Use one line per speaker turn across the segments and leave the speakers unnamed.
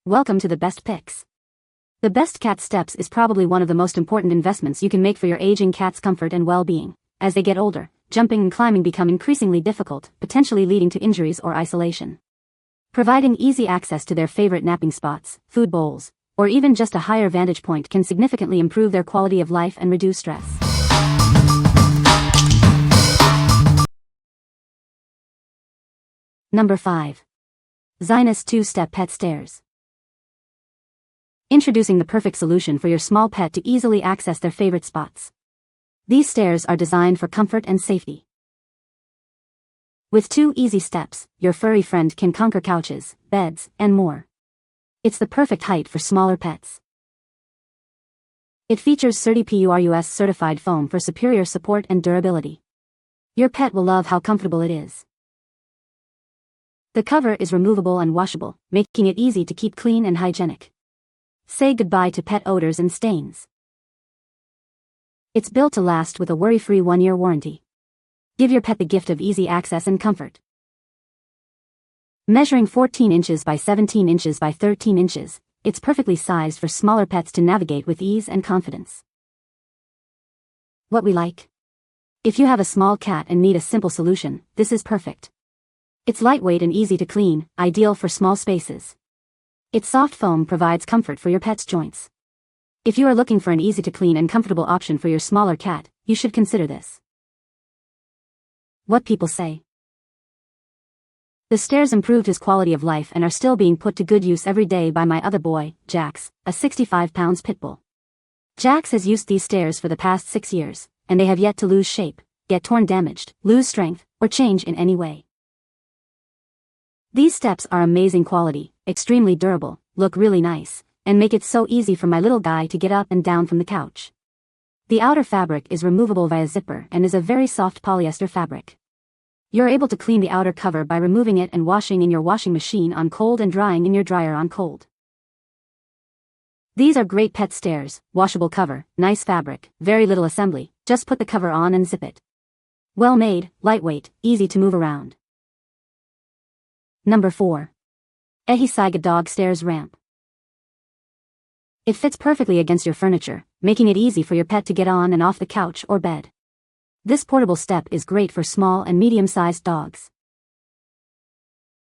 Welcome to the best picks. The best cat steps is probably one of the most important investments you can make for your aging cat's comfort and well-being. As they get older, jumping and climbing become increasingly difficult, potentially leading to injuries or isolation. Providing easy access to their favorite napping spots, food bowls, or even just a higher vantage point can significantly improve their quality of life and reduce stress. Number 5. ZINUS 2-Step Pet Stairs. Introducing the perfect solution for your small pet to easily access their favorite spots. These stairs are designed for comfort and safety. With 2 easy steps, your furry friend can conquer couches, beds, and more. It's the perfect height for smaller pets. It features CertiPURUS certified foam for superior support and durability. Your pet will love how comfortable it is. The cover is removable and washable, making it easy to keep clean and hygienic. Say goodbye to pet odors and stains. It's built to last with a worry-free 1-year warranty. Give your pet the gift of easy access and comfort. Measuring 14 inches by 17 inches by 13 inches, it's perfectly sized for smaller pets to navigate with ease and confidence. What we like? If you have a small cat and need a simple solution, this is perfect. It's lightweight and easy to clean, ideal for small spaces. Its soft foam provides comfort for your pet's joints. If you are looking for an easy-to-clean and comfortable option for your smaller cat, you should consider this. What people say. The stairs improved his quality of life and are still being put to good use every day by my other boy, Jax, a 65-pound pit bull. Jax has used these stairs for the past 6 years, and they have yet to lose shape, get torn, damaged, lose strength, or change in any way. These steps are amazing quality, extremely durable, look really nice, and make it so easy for my little guy to get up and down from the couch. The outer fabric is removable via zipper and is a very soft polyester fabric. You're able to clean the outer cover by removing it and washing in your washing machine on cold and drying in your dryer on cold. These are great pet stairs, washable cover, nice fabric, very little assembly, just put the cover on and zip it. Well made, lightweight, easy to move around. Number 4. EHEYCIGA Dog Stairs Ramp. It fits perfectly against your furniture, making it easy for your pet to get on and off the couch or bed. This portable step is great for small and medium-sized dogs.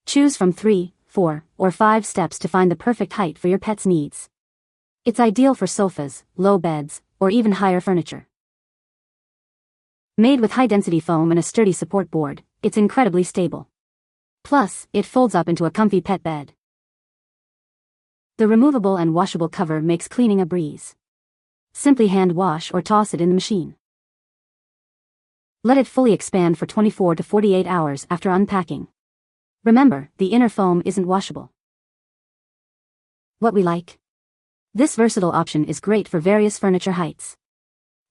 Choose from 3, 4, or 5 steps to find the perfect height for your pet's needs. It's ideal for sofas, low beds, or even higher furniture. Made with high-density foam and a sturdy support board, it's incredibly stable. Plus, it folds up into a comfy pet bed. The removable and washable cover makes cleaning a breeze. Simply hand wash or toss it in the machine. Let it fully expand for 24 to 48 hours after unpacking. Remember, the inner foam isn't washable. What we like? This versatile option is great for various furniture heights.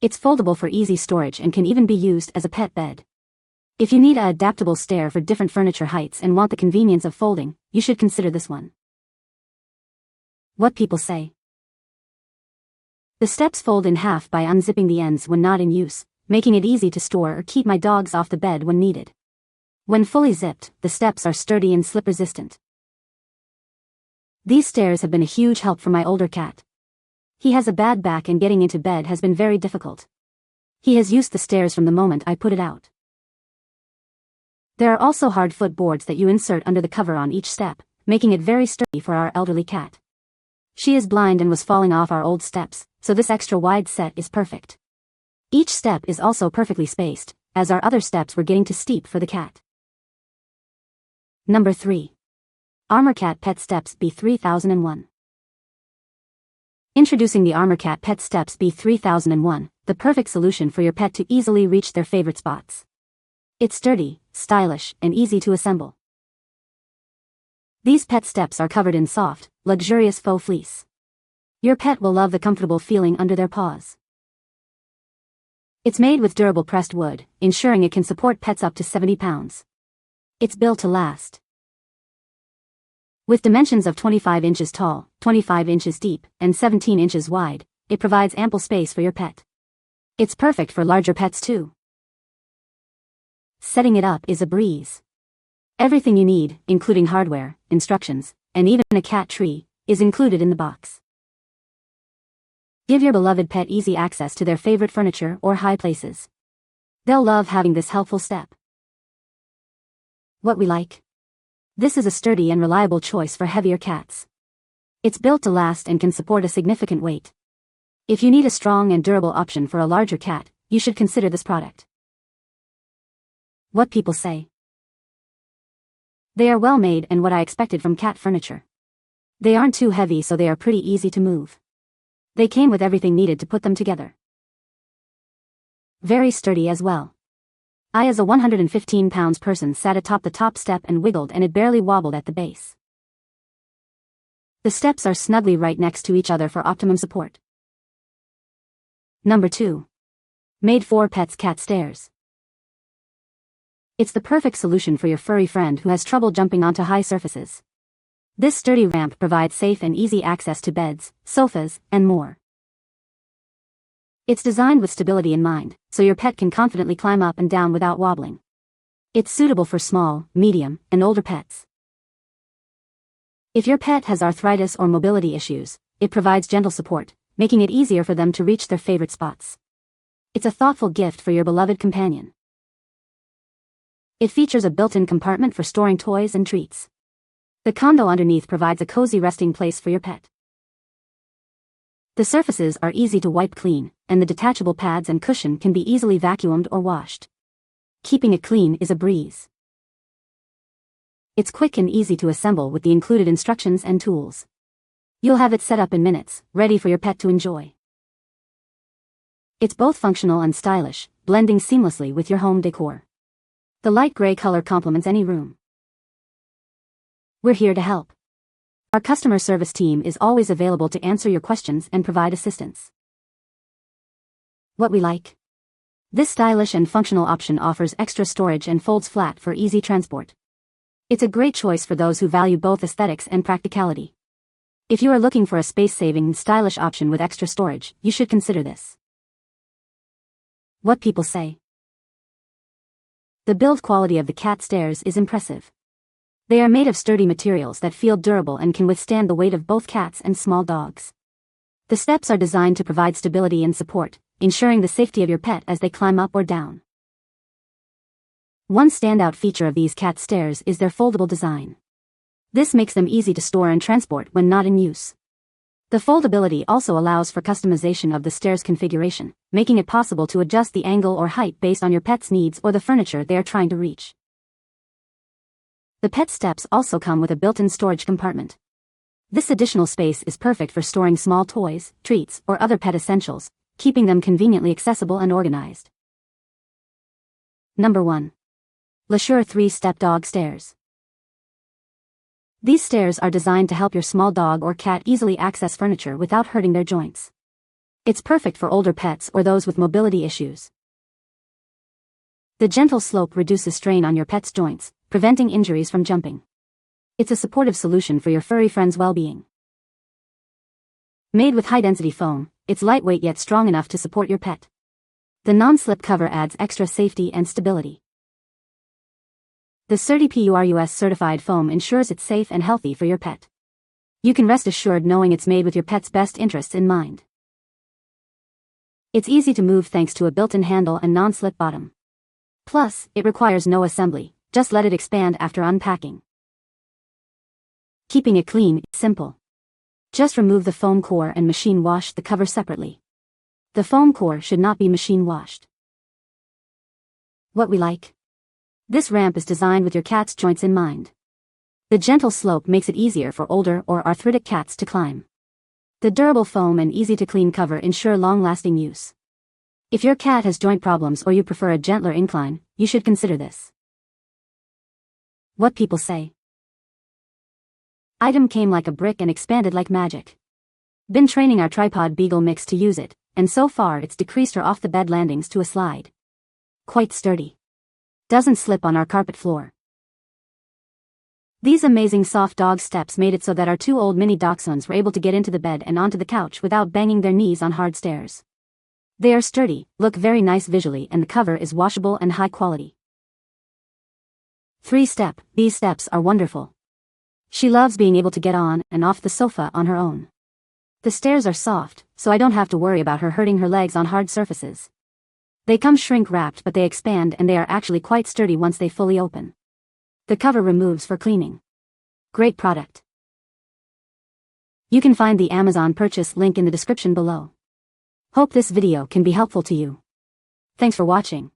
It's foldable for easy storage and can even be used as a pet bed. If you need an adaptable stair for different furniture heights and want the convenience of folding, you should consider this one. What people say. The steps fold in half by unzipping the ends when not in use, making it easy to store or keep my dogs off the bed when needed. When fully zipped, the steps are sturdy and slip-resistant. These stairs have been a huge help for my older cat. He has a bad back and getting into bed has been very difficult. He has used the stairs from the moment I put it out. There are also hard foot boards that you insert under the cover on each step, making it very sturdy for our elderly cat. She is blind and was falling off our old steps, so this extra wide set is perfect. Each step is also perfectly spaced, as our other steps were getting too steep for the cat. Number 3. Armarkat Pet Steps B3001. Introducing the Armarkat Pet Steps B3001, the perfect solution for your pet to easily reach their favorite spots. It's sturdy, stylish, and easy to assemble. These pet steps are covered in soft, luxurious faux fleece. Your pet will love the comfortable feeling under their paws. It's made with durable pressed wood, ensuring it can support pets up to 70 pounds. It's built to last. With dimensions of 25 inches tall, 25 inches deep, and 17 inches wide, it provides ample space for your pet. It's perfect for larger pets too. Setting it up is a breeze. Everything you need, including hardware, instructions, and even a cat tree, is included in the box. Give your beloved pet easy access to their favorite furniture or high places. They'll love having this helpful step. What we like. This is a sturdy and reliable choice for heavier cats. It's built to last and can support a significant weight. If you need a strong and durable option for a larger cat, you should consider this product. What people say. They are well made and what I expected from cat furniture. They aren't too heavy, so they are pretty easy to move. They came with everything needed to put them together. Very sturdy as well. I, as a 115 pounds person, sat atop the top step and wiggled, and it barely wobbled at the base. The steps are snugly right next to each other for optimum support. Number 2. Made4Pets Cat Stairs. It's the perfect solution for your furry friend who has trouble jumping onto high surfaces. This sturdy ramp provides safe and easy access to beds, sofas, and more. It's designed with stability in mind, so your pet can confidently climb up and down without wobbling. It's suitable for small, medium, and older pets. If your pet has arthritis or mobility issues, it provides gentle support, making it easier for them to reach their favorite spots. It's a thoughtful gift for your beloved companion. It features a built-in compartment for storing toys and treats. The condo underneath provides a cozy resting place for your pet. The surfaces are easy to wipe clean, and the detachable pads and cushion can be easily vacuumed or washed. Keeping it clean is a breeze. It's quick and easy to assemble with the included instructions and tools. You'll have it set up in minutes, ready for your pet to enjoy. It's both functional and stylish, blending seamlessly with your home decor. The light gray color complements any room. We're here to help. Our customer service team is always available to answer your questions and provide assistance. What we like. This stylish and functional option offers extra storage and folds flat for easy transport. It's a great choice for those who value both aesthetics and practicality. If you are looking for a space-saving and stylish option with extra storage, you should consider this. What people say. The build quality of the cat stairs is impressive. They are made of sturdy materials that feel durable and can withstand the weight of both cats and small dogs. The steps are designed to provide stability and support, ensuring the safety of your pet as they climb up or down. One standout feature of these cat stairs is their foldable design. This makes them easy to store and transport when not in use. The foldability also allows for customization of the stairs configuration, making it possible to adjust the angle or height based on your pet's needs or the furniture they are trying to reach. The pet steps also come with a built-in storage compartment. This additional space is perfect for storing small toys, treats, or other pet essentials, keeping them conveniently accessible and organized. Number 1. Lesure 3-Step Dog Stairs. These stairs are designed to help your small dog or cat easily access furniture without hurting their joints. It's perfect for older pets or those with mobility issues. The gentle slope reduces strain on your pet's joints, preventing injuries from jumping. It's a supportive solution for your furry friend's well-being. Made with high-density foam, it's lightweight yet strong enough to support your pet. The non-slip cover adds extra safety and stability. The sturdy PURUS certified foam ensures it's safe and healthy for your pet. You can rest assured knowing it's made with your pet's best interests in mind. It's easy to move thanks to a built-in handle and non-slip bottom. Plus, it requires no assembly, just let it expand after unpacking. Keeping it clean is simple. Just remove the foam core and machine wash the cover separately. The foam core should not be machine washed. What we like. This ramp is designed with your cat's joints in mind. The gentle slope makes it easier for older or arthritic cats to climb. The durable foam and easy-to-clean cover ensure long-lasting use. If your cat has joint problems or you prefer a gentler incline, you should consider this. What people say. Item came like a brick and expanded like magic. Been training our tripod beagle mix to use it, and so far it's decreased her off-the-bed landings to a slide. Quite sturdy. Doesn't slip on our carpet floor. These amazing soft dog steps made it so that our 2 old mini dachshunds were able to get into the bed and onto the couch without banging their knees on hard stairs. They are sturdy, look very nice visually, and the cover is washable and high quality. 3-step, these steps are wonderful. She loves being able to get on and off the sofa on her own. The stairs are soft, so I don't have to worry about her hurting her legs on hard surfaces. They come shrink-wrapped, but they expand and they are actually quite sturdy once they fully open. The cover removes for cleaning. Great product. You can find the Amazon purchase link in the description below. Hope this video can be helpful to you. Thanks for watching.